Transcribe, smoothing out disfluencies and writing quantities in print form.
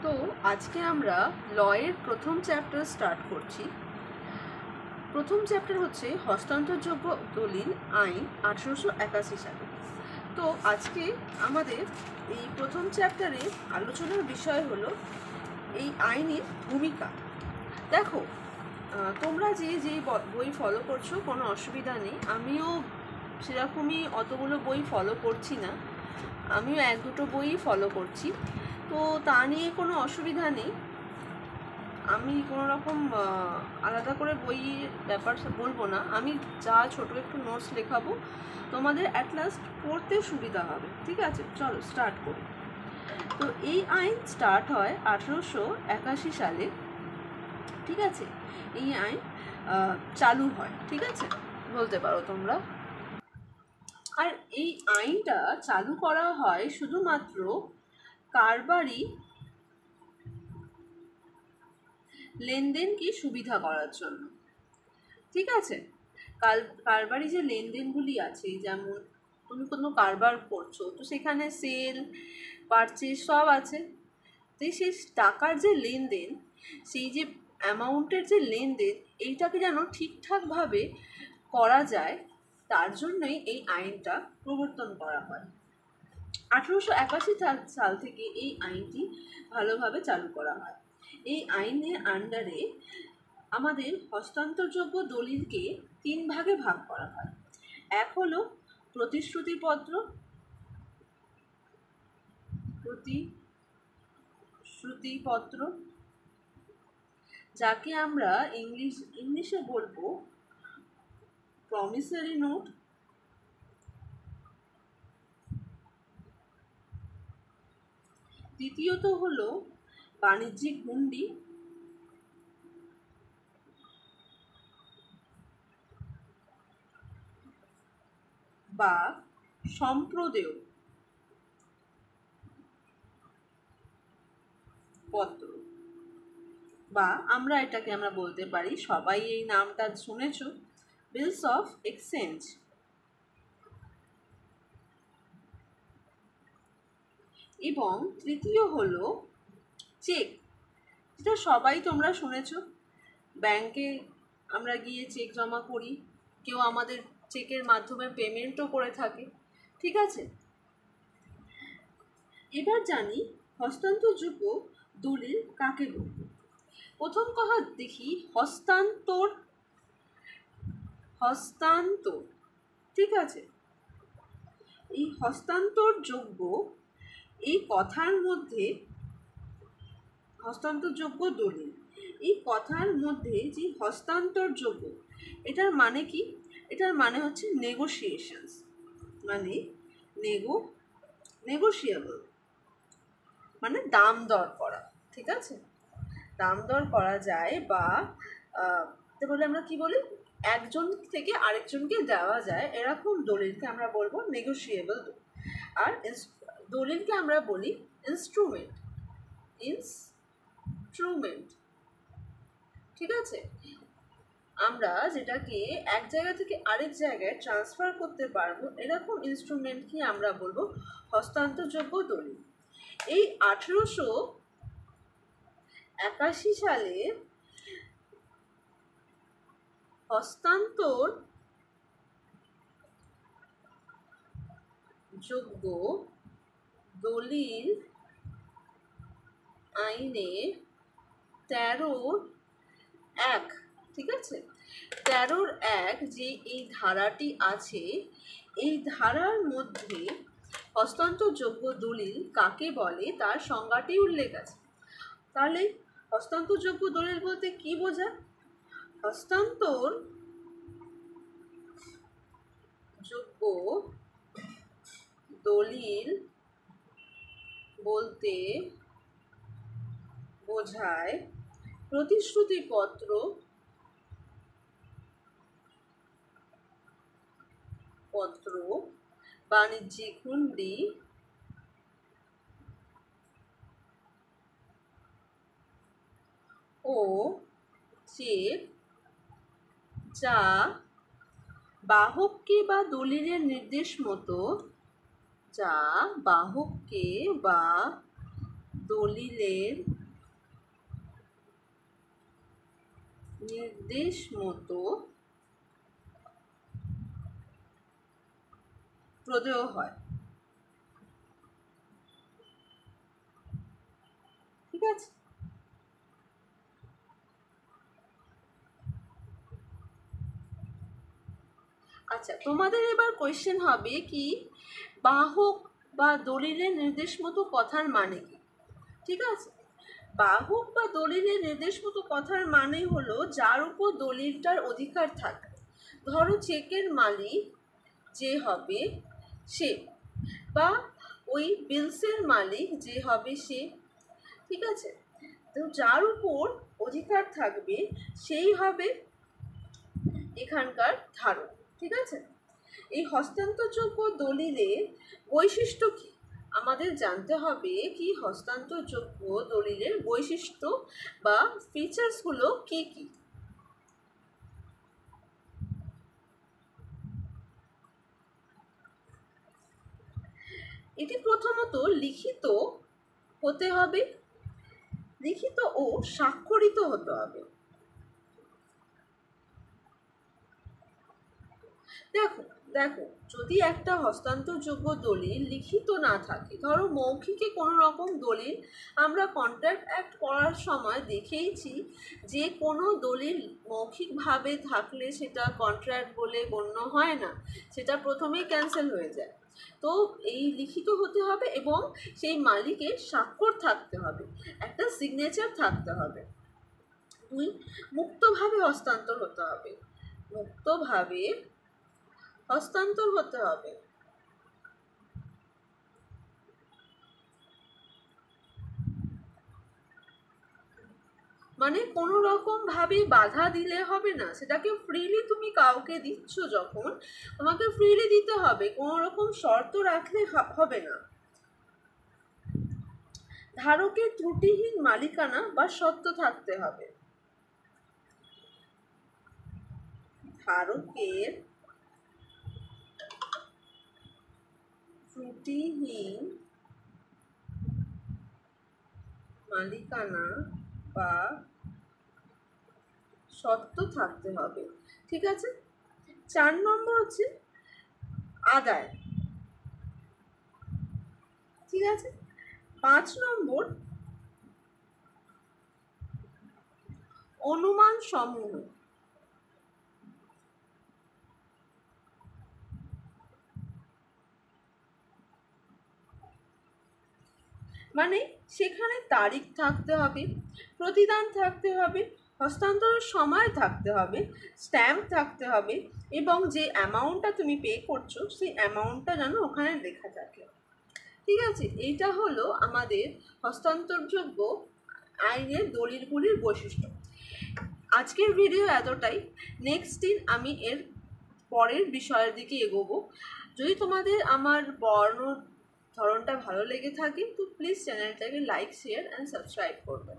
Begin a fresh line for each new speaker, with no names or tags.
তো আজকে আমরা লয়ের প্রথম চ্যাপ্টার স্টার্ট করছি। প্রথম চ্যাপ্টার হচ্ছে হস্তান্তরযোগ্য দলিল আইন 1881 সালে। তো আজকে আমাদের এই প্রথম চ্যাপ্টারে আলোচনার বিষয় হলো এই আইনের ভূমিকা। দেখো, তোমরা যে বই ফলো করছো কোনো অসুবিধা নেই, আমিও সেরকমই অতগুলো বই ফলো করছি না, আমিও এক দুটো বই ফলো করছি, তো তা নিয়ে কোনো অসুবিধা নেই। আমি কোনো রকম আলাদা করে বইয়ের ব্যাপার বলবো না, আমি যা ছোট একটু নোটস লেখাবো, তোমাদের অ্যাট লাস্ট পড়তে সুবিধা হবে। ঠিক আছে, চলো স্টার্ট করি। তো এই আইন স্টার্ট হয় 1881 সালে। ঠিক আছে, এই আইন চালু হয়। ঠিক আছে, বলতে পারো তোমরা। আর এই আইনটা চালু করা হয় শুধুমাত্র কারবারি লেনদেনকে সুবিধা করার জন্য। ঠিক আছে, কারবারি যে লেনদেনগুলি আছে, যেমন তুমি কোনো কারবার করছো, তো সেখানে সেল পারচেজ সব আছে, তো সেই টাকার যে লেনদেন, সেই যে অ্যামাউন্টের যে লেনদেন, এইটাকে যেন ঠিকঠাকভাবে করা যায়, তার জন্যই এই আইনটা প্রবর্তন করা হয়। 1881 সাল থেকে এই আইনটি ভালোভাবে চালু করা হয়। এই আইনের আন্ডারে আমাদের হস্তান্তরযোগ্য দলিলকে 3 ভাগে ভাগ করা হয়। এক হলো প্রতিশ্রুতিপত্র, যাকে আমরা ইংলিশে বলবো প্রমিসরি নোট। দ্বিতীয়ত হলো বাণিজ্যিক হুন্ডি, বা সম্প্রদেয় পত্র, বা আমরা বলতে পারি, সবাই এই নামটা শুনেছো, বিলস অফ এক্সচেঞ্জ। এবং তৃতীয় হলো চেক, যেটা সবাই তোমরা শুনেছো, ব্যাংকে আমরা গিয়ে চেক জমা করি, কেউ আমাদের চেকের মাধ্যমে পেমেন্টও করে থাকে। ঠিক আছে, এবার জানি হস্তান্তরযোগ্য দলিল কাকে বলবো। প্রথম কথা দেখি হস্তান্তর। ঠিক আছে, এই হস্তান্তরযোগ্য, এই কথার মধ্যে হস্তান্তরযোগ্য দলিল, এই কথার মধ্যে যে হস্তান্তরযোগ্য, এটার মানে কি? এটার মানে হচ্ছে নেগোসিয়েশনস, মানে নেগোশিয়েবল, মানে দাম দর করা। ঠিক আছে, দাম দর করা যায়, বা বলে আমরা কি বলি, একজন থেকে আরেকজনকে দেওয়া যায়, এরকম দলিলকে আমরা বলবো নেগোশিয়েবল দলিল। আর দলিলকে আমরা বলি ইনস্ট্রুমেন্ট। ঠিক আছে, আমরা যেটাকে এক জায়গা থেকে আরেক জায়গায় ট্রান্সফার করতে পারবো, এরকম ইনস্ট্রুমেন্টকে আমরা বলবো হস্তান্তরযোগ্য দলিল। এই 1881 সালে হস্তান্তরযোগ্য দলিল আইনে 13(1), ঠিক আছে, 13(1 যে এই ধারাটি আছে, এই ধারার মধ্যে হস্তান্তরযোগ্য দলিল কাকে বলে তার সংজ্ঞাটি উল্লেখ আছে। তাহলে হস্তান্তরযোগ্য দলিল বলতে কি বোঝায়? হস্তান্তরযোগ্য দলিল বলতে বোঝায় প্রতিশ্রুতিপত্র, বাণিজ্যিক হুন্ডি, ও চেক, যা বাহককে বা দলিলের নির্দেশ মতো দলিলের নির্দেশ মতো প্রদেয় হয়। ঠিক আছে, আচ্ছা তোমাদের এবার কোয়েশ্চেন হবে কি বাহক বা দলিলের নির্দেশ মতো কথার মানে কি। ঠিক আছে, বাহক বা দলিলের নির্দেশ মতো কথার মানে হলো যার উপর দলিলটার অধিকার থাকে। ধরো চেকের মালিক যে হবে সে, বা ওই বিলসের মালিক যে হবে সে। ঠিক আছে, তো যার উপর অধিকার থাকবে সেই হবে এখানকার ধারক। ঠিক আছে, এই হস্তান্তরযোগ্য দলিলের বৈশিষ্ট্য কি আমাদের জানতে হবে। কি হস্তান্তরযোগ্য দলিলের বৈশিষ্ট্য বা ফিচার্সগুলো কি কি। এটি প্রথমত লিখিত হতে হবে, লিখিত ও স্বাক্ষরিত হতে হবে। দেখো দেখো যদি একটা হস্তান্তরযোগ্য দলিল লিখিত না থাকে, ধরো মৌখিকে কোনো রকম দলিল আমরা কন্ট্রাক্ট অ্যাক্ট করার সময় দেখেইছি যে কোনো দলিল মৌখিকভাবে থাকলে সেটা কন্ট্রাক্ট বলে গণ্য হয় না, সেটা প্রথমেই ক্যান্সেল হয়ে যায়। তো এই লিখিত হতে হবে এবং সেই মালিকের স্বাক্ষর থাকতে হবে, একটা সিগনেচার থাকতে হবে। দুই, মুক্তভাবে হস্তান্তর হতে হবে, মুক্তভাবে হস্তান্তর হতে হবে। মানে কোনো রকম ভাবে বাধা দিলে হবে না, সেটাকে ফ্রিলি তুমি কাউকে দিচ্ছ যখন তোমাকে ফ্রিলি দিতে হবে, কোনো রকম শর্ত রাখলে হবে না। ধারকের ত্রুটিহীন মালিকানা বা সত্ত্ব থাকতে হবে, ধারকের ত্রুটিহীন মালিকানা বা সত্ত্ব থাকতে হবে। ঠিক আছে, 4 নম্বর হচ্ছে আদায়। ঠিক আছে, 5 নম্বর অনুমান সমূহ। মানে সেখানে তারিখ থাকতে হবে, প্রতিদান থাকতে হবে, হস্তান্তরের সময় থাকতে হবে, স্ট্যাম্প থাকতে হবে এবং যে অ্যামাউন্টটা তুমি পে করছো সেই অ্যামাউন্টটা যেন ওখানে লেখা থাকে। ঠিক আছে, এইটা হলো আমাদের হস্তান্তরযোগ্য আইনের দলিলগুলির বৈশিষ্ট্য। আজকের ভিডিও এতটাই। নেক্সট দিন আমি এর পরের বিষয়ের দিকে এগোবো। যদি তোমাদের আমার বর্ণ ধরনটা ভালো লেগে থাকে তো প্লিজ চ্যানেলটাকে লাইক, শেয়ার অ্যান্ড সাবস্ক্রাইব করবে।